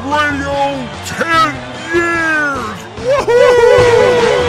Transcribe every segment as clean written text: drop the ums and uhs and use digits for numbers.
Radio 10 years! Woohoo!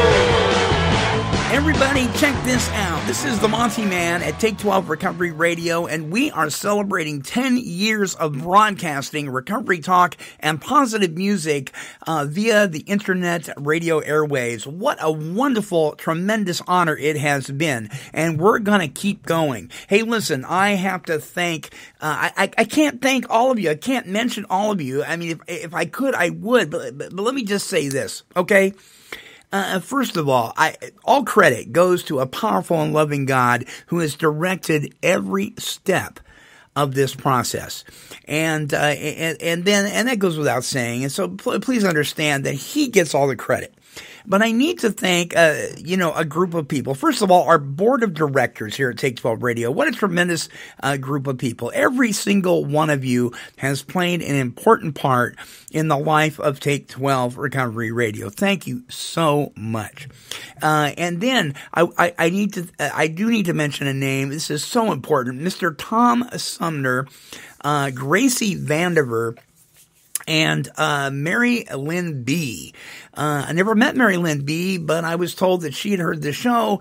Everybody, check this out. This is the Monty Man at Take 12 Recovery Radio, and we are celebrating 10 years of broadcasting recovery talk and positive music via the internet radio airwaves. What a wonderful, tremendous honor it has been, and we're going to keep going. Hey, listen, I have to thank, I can't thank all of you. I can't mention all of you. I mean, if I could, I would, but let me just say this, okay? First of all, all credit goes to a powerful and loving God who has directed every step of this process. And that goes without saying. And so please understand that He gets all the credit. But I need to thank, a group of people. First of all, our board of directors here at Take 12 Radio. What a tremendous group of people. Every single one of you has played an important part in the life of Take 12 Recovery Radio. Thank you so much. And then I do need to mention a name. This is so important. Mr. Tom Sumner, Gracie Vandiver, and Mary Lynn B. I never met Mary Lynn B., but I was told that she had heard the show,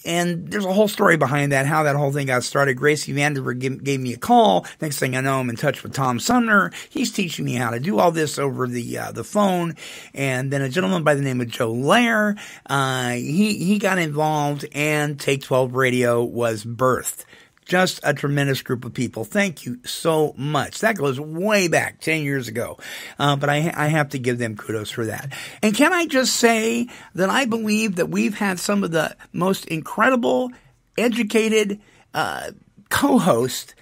and there's a whole story behind that, how that whole thing got started. Gracie Vandiver gave me a call. Next thing I know, I'm in touch with Tom Sumner. He's teaching me how to do all this over the phone. And then a gentleman by the name of Joe Lair, he got involved, and Take 12 Radio was birthed. Just a tremendous group of people. Thank you so much. That goes way back, 10 years ago. But I have to give them kudos for that. And can I just say that I believe that we've had some of the most incredible, educated co-hosts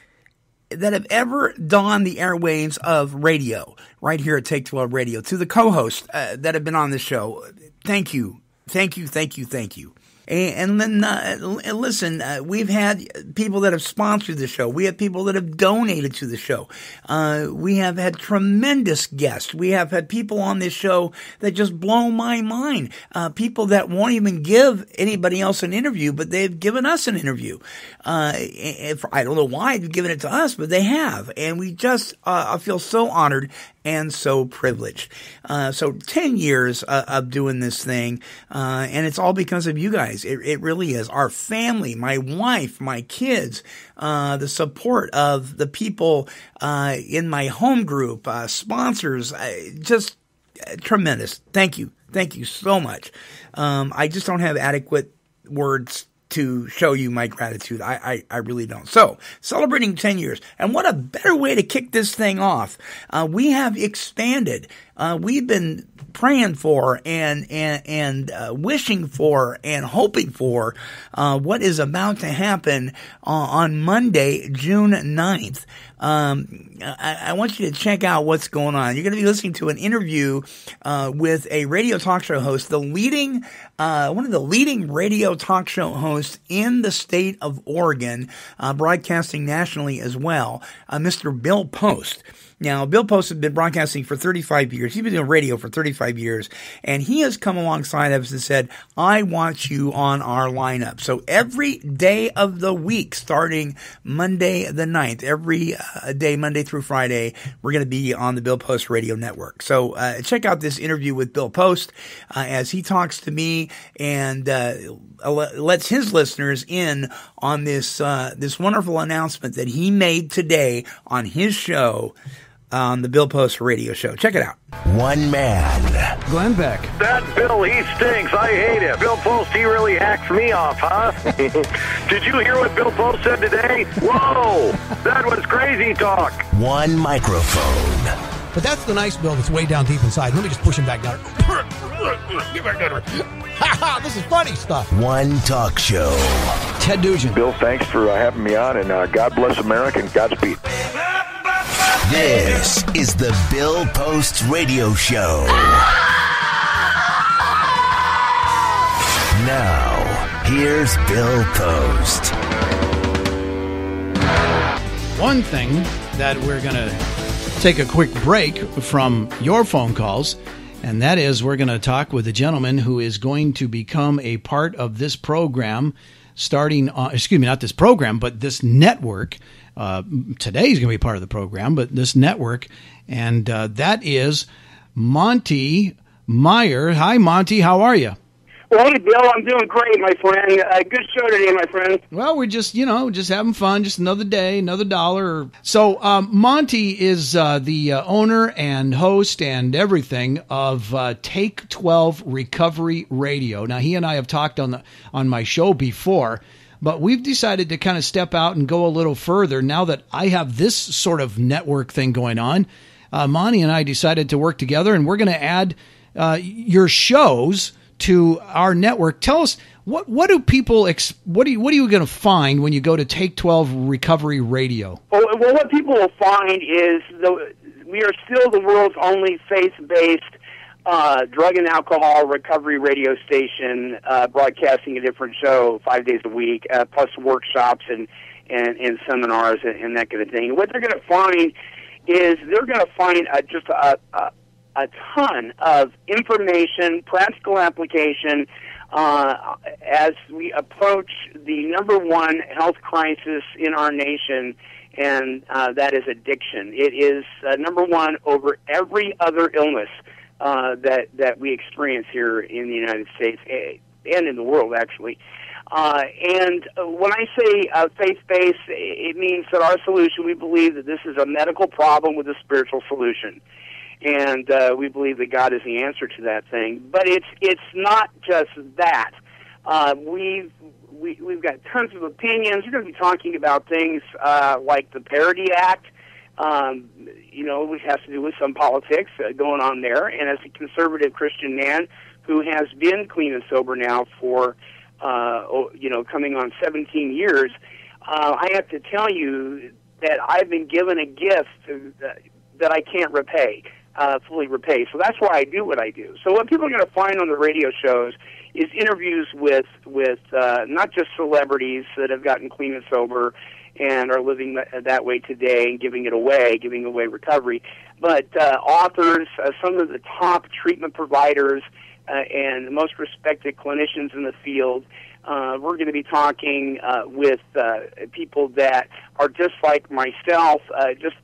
that have ever donned the airwaves of radio right here at Take 12 Radio. To the co-hosts that have been on the show, thank you. Thank you, thank you, thank you. And then, listen, we've had people that have sponsored the show. We have people that have donated to the show. We have had tremendous guests. We have had people on this show that just blow my mind. People that won't even give anybody else an interview, but they've given us an interview. I don't know why they've given it to us, but they have. And we just, I feel so honored and so privileged. So 10 years of doing this thing, and it's all because of you guys. It really is. Our family, my wife, my kids, the support of the people in my home group, sponsors, just tremendous. Thank you. Thank you so much. I just don't have adequate words to show you my gratitude. I really don't. So, celebrating 10 years. And what a better way to kick this thing off. We have expanded. We've been praying for and wishing for and hoping for what is about to happen on Monday, June 9th. I want you to check out what's going on. You're going to be listening to an interview with a radio talk show host, one of the leading radio talk show hosts in the state of Oregon, broadcasting nationally as well, Mr. Bill Post. Now, Bill Post has been broadcasting for 35 years. He's been doing radio for 35 years, and he has come alongside of us and said, I want you on our lineup. So every day of the week, starting Monday the 9th, every day, Monday through Friday, we're going to be on the Bill Post Radio Network. So check out this interview with Bill Post as he talks to me and lets his listeners in on this wonderful announcement that he made today on his show, on the Bill Post Radio Show. Check it out. One man. Glenn Beck. That Bill, he stinks. I hate him. Bill Post, he really hacks me off, huh? Did you hear what Bill Post said today? Whoa! That was crazy talk. One microphone. But that's the nice Bill that's way down deep inside. Let me just push him back down. Get back down. This is funny stuff. One talk show. Ted Nugent. Bill, thanks for having me on, and God bless America and Godspeed. This is the Bill Post Radio Show. Now, here's Bill Post. One thing that we're going to take a quick break from your phone calls, and that is we're going to talk with a gentleman who is going to become a part of this program starting on, not this program, but this network. Today is going to be part of the program, but this network, and that is Monty Meyer. Hi, Monty. How are you? Well, hey, Bill, I'm doing great, my friend. Good show today, my friend. Well, we're just having fun, just another day, another dollar. So Monty is the owner and host and everything of Take 12 Recovery Radio. Now, he and I have talked on my show before, but we've decided to kind of step out and go a little further now that I have this sort of network thing going on. Monty and I decided to work together, and we're going to add your shows to our network. Tell us, what are you going to find when you go to Take 12 Recovery Radio? Well, what people will find is we are still the world's only faith-based drug and alcohol recovery radio station, broadcasting a different show 5 days a week, plus workshops and seminars and that kind of thing. And what they're going to find is they're going to find just a ton of information, practical application, as we approach the number one health crisis in our nation, and that is addiction. It is number one over every other illness that we experience here in the United States and in the world, actually. And when I say faith-based, it means that our solution, we believe that this is a medical problem with a spiritual solution. And we believe that God is the answer to that thing. But it's not just that. We've got tons of opinions. We're going to be talking about things like the Parity Act, which has to do with some politics going on there. And as a conservative Christian man who has been clean and sober now for, coming on 17 years, I have to tell you that I've been given a gift that I can't fully repay. So that's why I do what I do. So what people are going to find on the radio shows is interviews with not just celebrities that have gotten clean and sober and are living that way today and giving away recovery, but authors, some of the top treatment providers, and the most respected clinicians in the field. We're going to be talking with people that are just like myself, just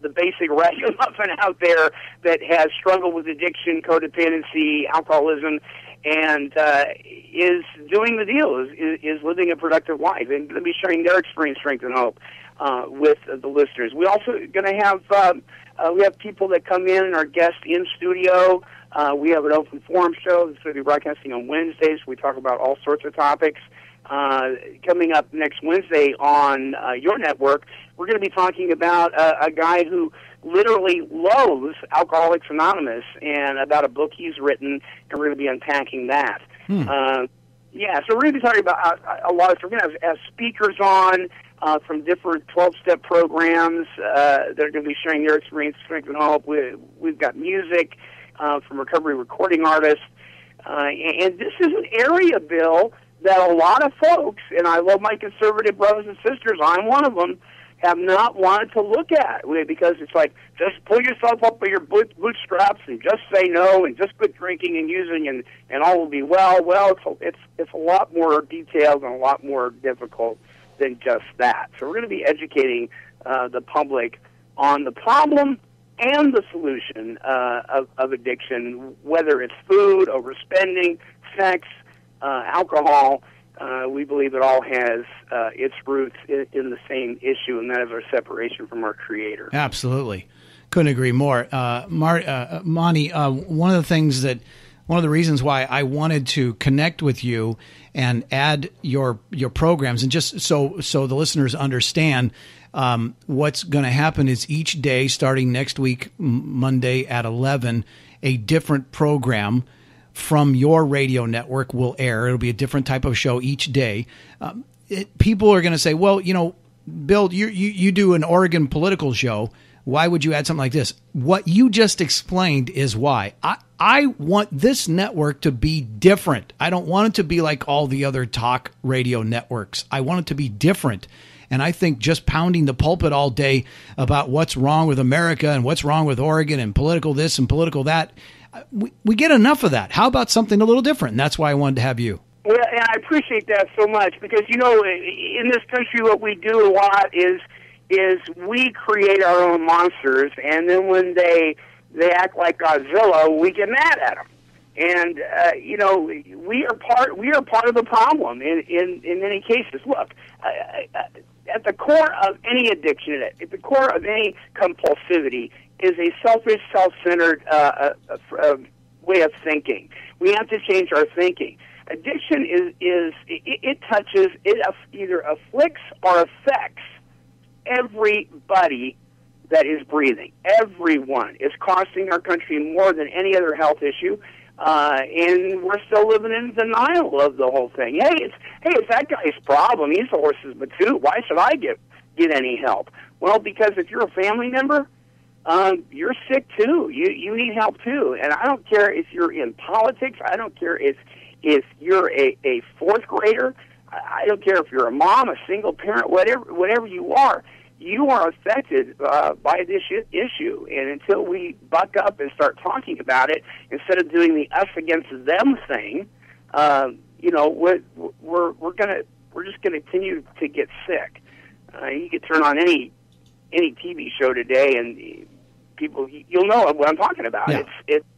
the basic ragamuffin out there that has struggled with addiction, codependency, alcoholism, and is doing the deal, is living a productive life, and going to be sharing their experience, strength, and hope with the listeners. We also going to have we have people that come in and are guests in studio. We have an open forum show that's going to be broadcasting on Wednesdays. We talk about all sorts of topics. Coming up next Wednesday on your network, we're going to be talking about a guy who literally loathes Alcoholics Anonymous and about a book he's written, and we're going to be unpacking that. So we're going to be talking about a lot of stuff. We're going to have speakers on from different 12-step programs that are going to be sharing their experience, strength, and hope. We've got music from recovery recording artists. And this is an area, Bill, that a lot of folks, and I love my conservative brothers and sisters, I'm one of them, have not wanted to look at, because it's like, just pull yourself up by your bootstraps and just say no and just quit drinking and using and all will be well. Well, it's a lot more detailed and a lot more difficult than just that. So we're going to be educating the public on the problem and the solution of addiction, whether it's food, overspending, sex, alcohol. We believe it all has its roots in the same issue, and that is our separation from our Creator. Absolutely. Couldn't agree more. Monty, one of the reasons why I wanted to connect with you and add your programs, and just so the listeners understand, what's going to happen is each day, starting next week, Monday at 11, a different program from your radio network will air. It'll be a different type of show each day. People are going to say, well, Bill, you do an Oregon political show. Why would you add something like this? What you just explained is why. I want this network to be different. I don't want it to be like all the other talk radio networks. I want it to be different. And I think just pounding the pulpit all day about what's wrong with America and what's wrong with Oregon and political this and political that, we get enough of that. How about something a little different? And that's why I wanted to have you. Well, and I appreciate that so much because, you know, in this country what we do a lot is we create our own monsters, and then when they act like Godzilla, we get mad at them. And, you know, we are part of the problem in many cases. Look, at the core of any addiction, at the core of any compulsivity is a selfish, self-centered way of thinking. We have to change our thinking. Addiction it touches, it either afflicts or affects everybody that is breathing. Everyone. Is costing our country more than any other health issue, and we're still living in denial of the whole thing. Hey, it's that guy's problem. He's a horse's matoot. Why should I get any help? Well, because if you're a family member, you're sick too. You need help too. And I don't care if you're in politics. I don't care if you're a fourth grader. I don't care if you're a mom, a single parent, whatever you are affected by this issue. And until we buck up and start talking about it, instead of doing the us against them thing, you know, we're just gonna continue to get sick. You could turn on any TV show today, and people, you'll know what I'm talking about. Yeah.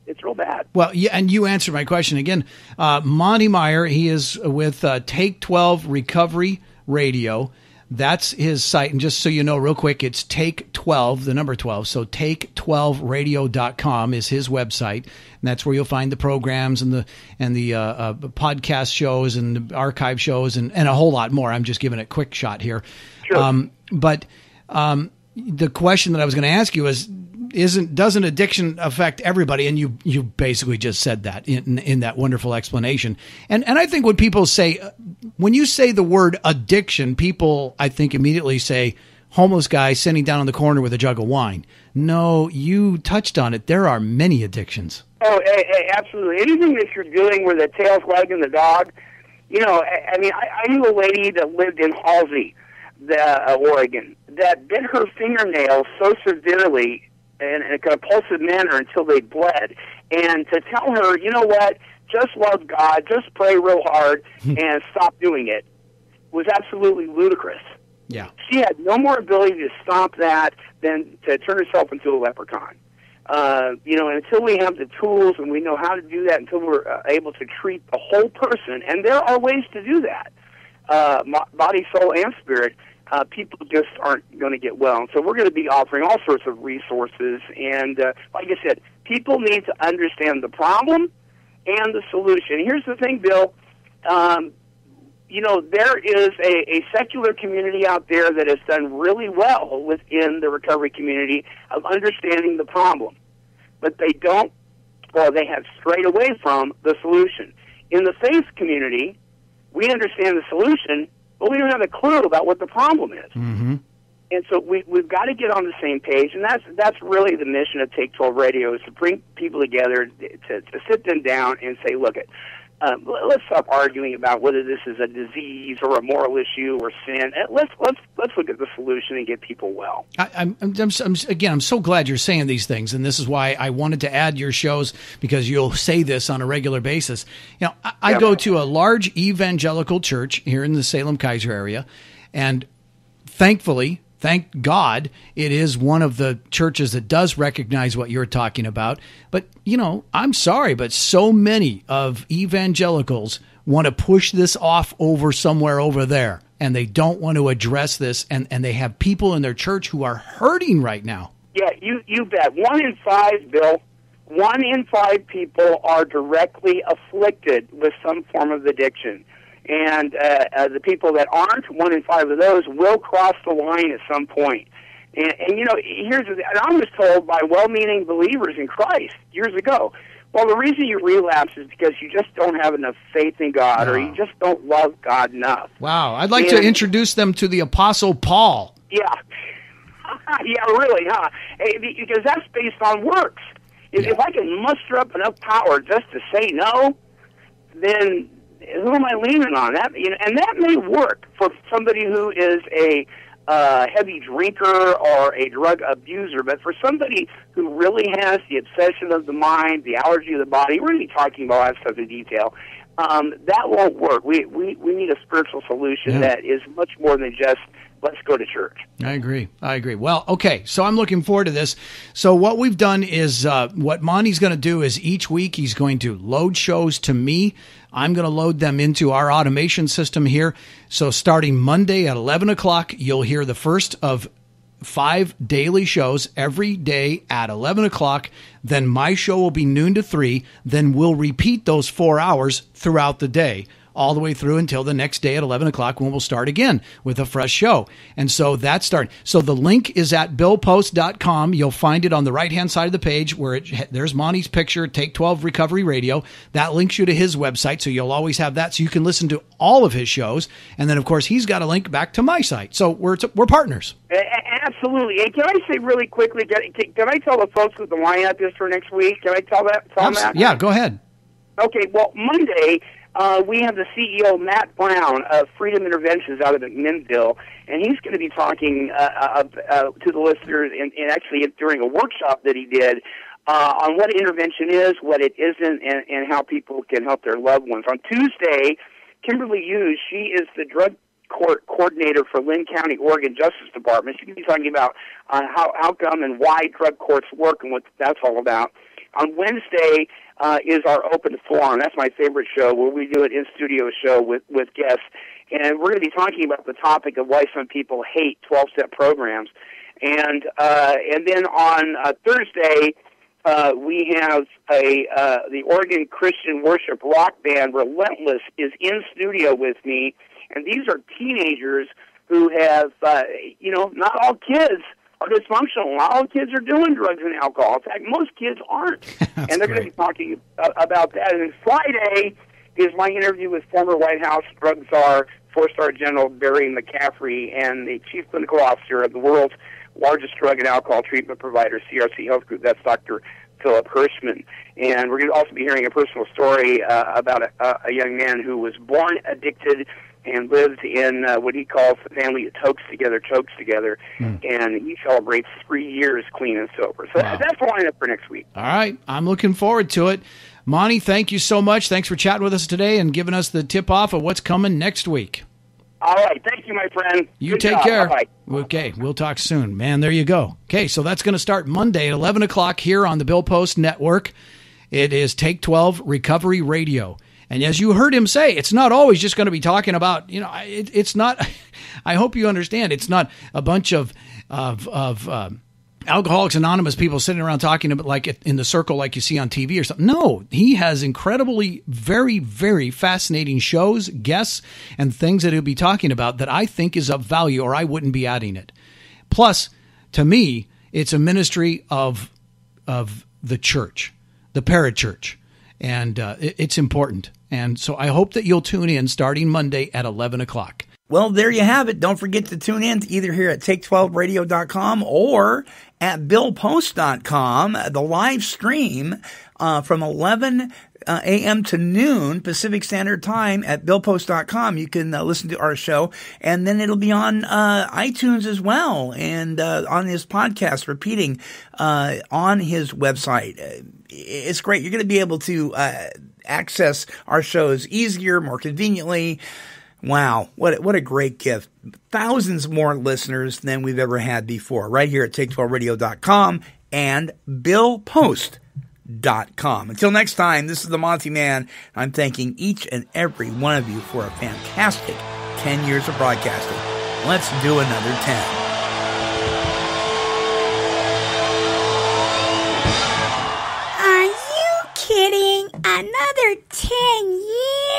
It's real bad. Well, yeah, and you answered my question again. Monty Meyer, he is with Take 12 Recovery Radio. That's his site. And just so you know, real quick, it's Take 12, the number 12. So take12radio.com is his website. And that's where you'll find the programs and the podcast shows and the archive shows and a whole lot more. I'm just giving it a quick shot here. Sure. But the question that I was going to ask you is, doesn't addiction affect everybody? And you basically just said that in that wonderful explanation. And I think when people say, when you say the word addiction, people, I think, immediately say homeless guy sitting down on the corner with a jug of wine. No, you touched on it. There are many addictions. Oh, absolutely. Anything that you're doing where the tail's wagging the dog, you know, I mean, I knew a lady that lived in Halsey, Oregon, that bit her fingernails so severely in a compulsive manner until they bled. And to tell her, you know what, just love God, just pray real hard, and stop doing it, was absolutely ludicrous. Yeah. She had no more ability to stop that than to turn herself into a leprechaun. You know, and until we have the tools and we know how to do that, until we're able to treat the whole person, and there are ways to do that, body, soul, and spirit, people just aren't going to get well. And so we're going to be offering all sorts of resources. And like I said, people need to understand the problem and the solution. Here's the thing, Bill. You know, there is a secular community out there that has done really well within the recovery community of understanding the problem. But they don't, or they have strayed away from the solution. In the faith community, we understand the solution, but we don't have a clue about what the problem is. Mm-hmm. And so we've got to get on the same page, and that's really the mission of Take 12 Radio, is to bring people together, to sit them down and say, look, let's stop arguing about whether this is a disease or a moral issue or sin. Let's look at the solution and get people well. I'm so glad you're saying these things, and this is why I wanted to add your shows, because you'll say this on a regular basis. You know, I go to a large evangelical church here in the Salem-Keizer area, and thankfully, thank God, it is one of the churches that does recognize what you're talking about. But, you know, I'm sorry, but so many of evangelicals want to push this off over somewhere over there, and they don't want to address this, and they have people in their church who are hurting right now. Yeah, you bet. 1 in 5, Bill, 1 in 5 people are directly afflicted with some form of addiction. And the people that aren't, 1 in 5 of those, will cross the line at some point. And you know, and I was told by well-meaning believers in Christ years ago, well, the reason you relapse is because you just don't have enough faith in God, or you just don't love God enough. Wow. I'd like to introduce them to the Apostle Paul. Yeah. Yeah, really, huh? Because that's based on works. If I can muster up enough power just to say no, then who am I leaning on? That, you know, and that may work for somebody who is a heavy drinker or a drug abuser, but for somebody who really has the obsession of the mind, the allergy of the body, we're going to be talking about all that stuff in detail. that won't work. We need a spiritual solution that is much more than just let's go to church. I agree. Well, okay, so I'm looking forward to this. So what we've done is what Monty's going to do is each week he's going to load shows to me. I'm going to load them into our automation system here. So starting Monday at 11 o'clock, you'll hear the first of 5 daily shows every day at 11 o'clock. Then my show will be noon to 3. Then we'll repeat those 4 hours throughout the day, all the way through until the next day at 11 o'clock when we'll start again with a fresh show. And so that's starting. So the link is at billpost.com. You'll find it on the right-hand side of the page where there's Monty's picture, Take 12 Recovery Radio. That links you to his website, so you'll always have that so you can listen to all of his shows. And then, of course, he's got a link back to my site. So we're partners. Absolutely. And can I say really quickly, can I tell the folks what the lineup is for next week? Can I tell them that? Yeah, go ahead. Okay, well, Monday, we have the CEO, Matt Brown, of Freedom Interventions out of McMinnville, and he's going to be talking to the listeners, and actually during a workshop that he did, on what intervention is, what it isn't, and how people can help their loved ones. On Tuesday, Kimberly Hughes, she is the drug court coordinator for Lynn County, Oregon Justice Department. She's going to be talking about how come and why drug courts work and what that's all about. On Wednesday is our open forum. That's my favorite show, where we do an in-studio show with guests. And we're going to be talking about the topic of why some people hate 12-step programs. And then on Thursday, we have the Oregon Christian worship rock band, Relentless, is in studio with me. And these are teenagers who have, not all kids are dysfunctional. Not all kids are doing drugs and alcohol. In fact, most kids aren't. And they're going to be talking about that. And then Friday is my interview with former White House drug czar, 4-star General Barry McCaffrey, and the chief clinical officer of the world's largest drug and alcohol treatment provider, CRC Health Group. That's Dr. Philip Hirschman. And we're going to also be hearing a personal story about a young man who was born addicted and lives in what he calls the family that chokes together, and he celebrates 3 years clean and sober. So that's the lineup for next week. All right. I'm looking forward to it. Monty, thank you so much. Thanks for chatting with us today and giving us the tip-off of what's coming next week. All right. Thank you, my friend. You Good take job. care. Bye-bye. Okay. We'll talk soon. Man, there you go. Okay, so that's going to start Monday at 11 o'clock here on the Bill Post Network. It is Take 12 Recovery Radio. And as you heard him say, it's not always just going to be talking about, it's not, I hope you understand, it's not a bunch of Alcoholics Anonymous people sitting around talking about like in the circle like you see on TV or something. No, he has incredibly, very, very fascinating shows, guests, and things that he'll be talking about that I think is of value, or I wouldn't be adding it. Plus, to me, it's a ministry of the church, the parachurch. And it's important. And so I hope that you'll tune in starting Monday at 11 o'clock. Well, there you have it. Don't forget to tune in to either here at Take12Radio.com or at BillPost.com, the live stream from 11 a.m. to noon Pacific Standard Time at BillPost.com. You can listen to our show, and then it'll be on iTunes as well, and on his podcast, repeating on his website. It's great. You're going to be able to access our shows easier, more conveniently. Wow, what a great gift. Thousands more listeners than we've ever had before, right here at Take12Radio.com and BillPost.com. Until next time, this is the Monty Man. I'm thanking each and every one of you for a fantastic 10 years of broadcasting. Let's do another 10. Are you kidding? Another 10 years?